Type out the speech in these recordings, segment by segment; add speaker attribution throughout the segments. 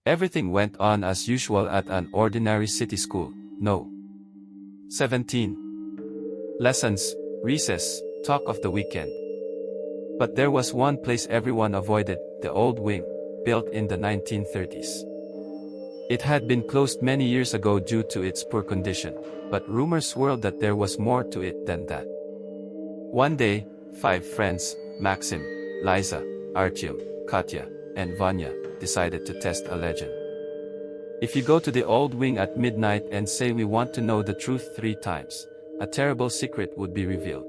Speaker 1: Everything went on as usual at an ordinary city school. No. 17. Lessons, recess, talk of the weekend. But there was one place everyone avoided, the old wing, built in the 1930s. It had been closed many years ago due to its poor condition, but rumors swirled that there was more to it than that. One day, 5 friends, Maxim, Liza, Artyom, Katya, and Vanya, decided to test a legend. If you go to the old wing at midnight and say we want to know the truth 3 times, a terrible secret would be revealed.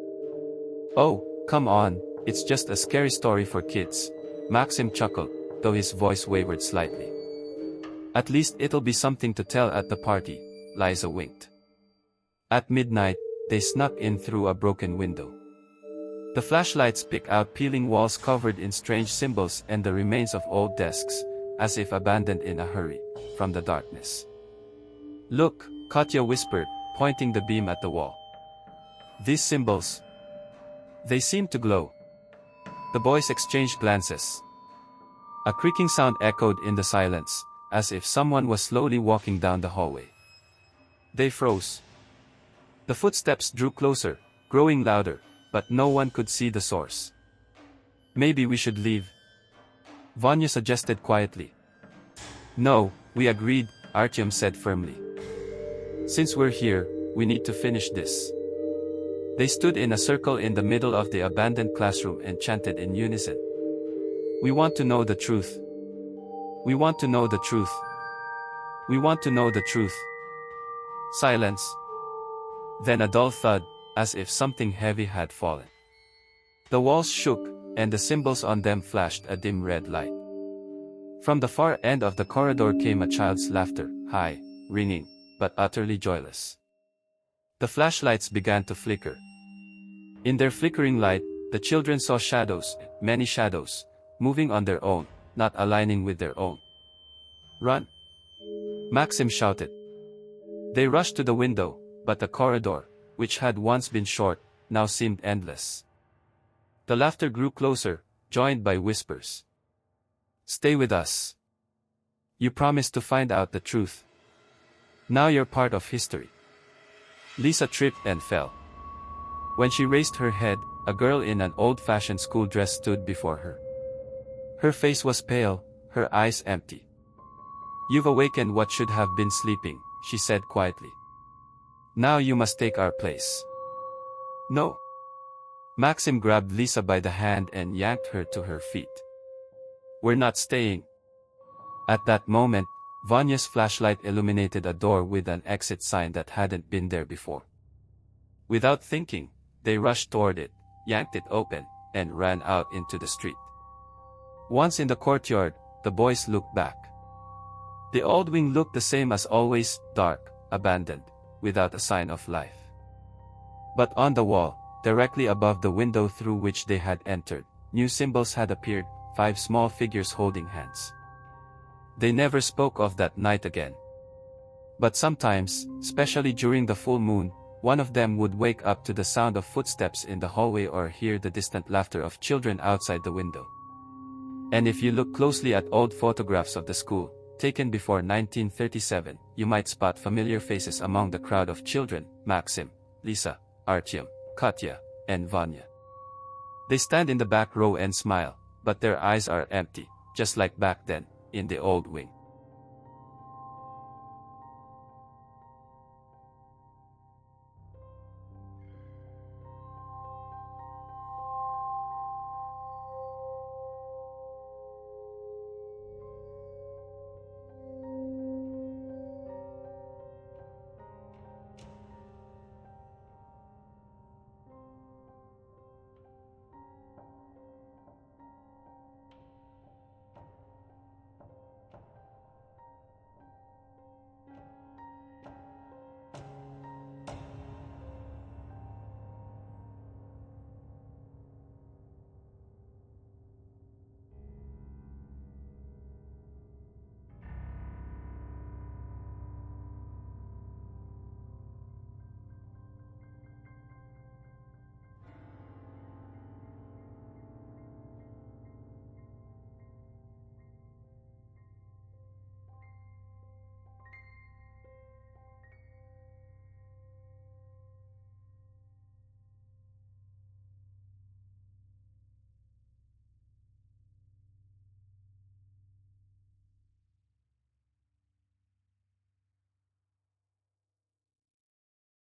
Speaker 1: Oh, come on, it's just a scary story for kids, Maxim chuckled, though his voice wavered slightly. At least it'll be something to tell at the party, Liza winked. At midnight, they snuck in through a broken window. The flashlights picked out peeling walls covered in strange symbols and the remains of old desks, as if abandoned in a hurry, from the darkness. Look, Katya whispered, pointing the beam at the wall. These symbols. They seemed to glow. The boys exchanged glances. A creaking sound echoed in the silence, as if someone was slowly walking down the hallway. They froze. The footsteps drew closer, growing louder, but no one could see the source. Maybe we should leave, Vanya suggested quietly. No, we agreed, Artyom said firmly. Since we're here, we need to finish this. They stood in a circle in the middle of the abandoned classroom and chanted in unison. We want to know the truth. We want to know the truth. We want to know the truth. Silence. Then a dull thud, as if something heavy had fallen. The walls shook, and the symbols on them flashed a dim red light. From the far end of the corridor came a child's laughter, high, ringing, but utterly joyless. The flashlights began to flicker. In their flickering light, the children saw shadows, many shadows, moving on their own, not aligning with their own. Run! Maxim shouted. They rushed to the window, but the corridor, which had once been short, now seemed endless. The laughter grew closer, joined by whispers. Stay with us. You promised to find out the truth. Now you're part of history. Lisa tripped and fell. When she raised her head, a girl in an old-fashioned school dress stood before her. Her face was pale, her eyes empty. You've awakened what should have been sleeping, she said quietly. Now you must take our place. No. Maxim grabbed Lisa by the hand and yanked her to her feet. We're not staying. At that moment, Vanya's flashlight illuminated a door with an exit sign that hadn't been there before. Without thinking, they rushed toward it, yanked it open, and ran out into the street. Once in the courtyard, the boys looked back. The old wing looked the same as always, dark, abandoned, without a sign of life. But on the wall, directly above the window through which they had entered, new symbols had appeared, 5 small figures holding hands. They never spoke of that night again. But sometimes, especially during the full moon, one of them would wake up to the sound of footsteps in the hallway or hear the distant laughter of children outside the window. And if you look closely at old photographs of the school, taken before 1937, you might spot familiar faces among the crowd of children, Maxim, Lisa, Artyom, Katya, and Vanya. They stand in the back row and smile, but their eyes are empty, just like back then, in the old wing.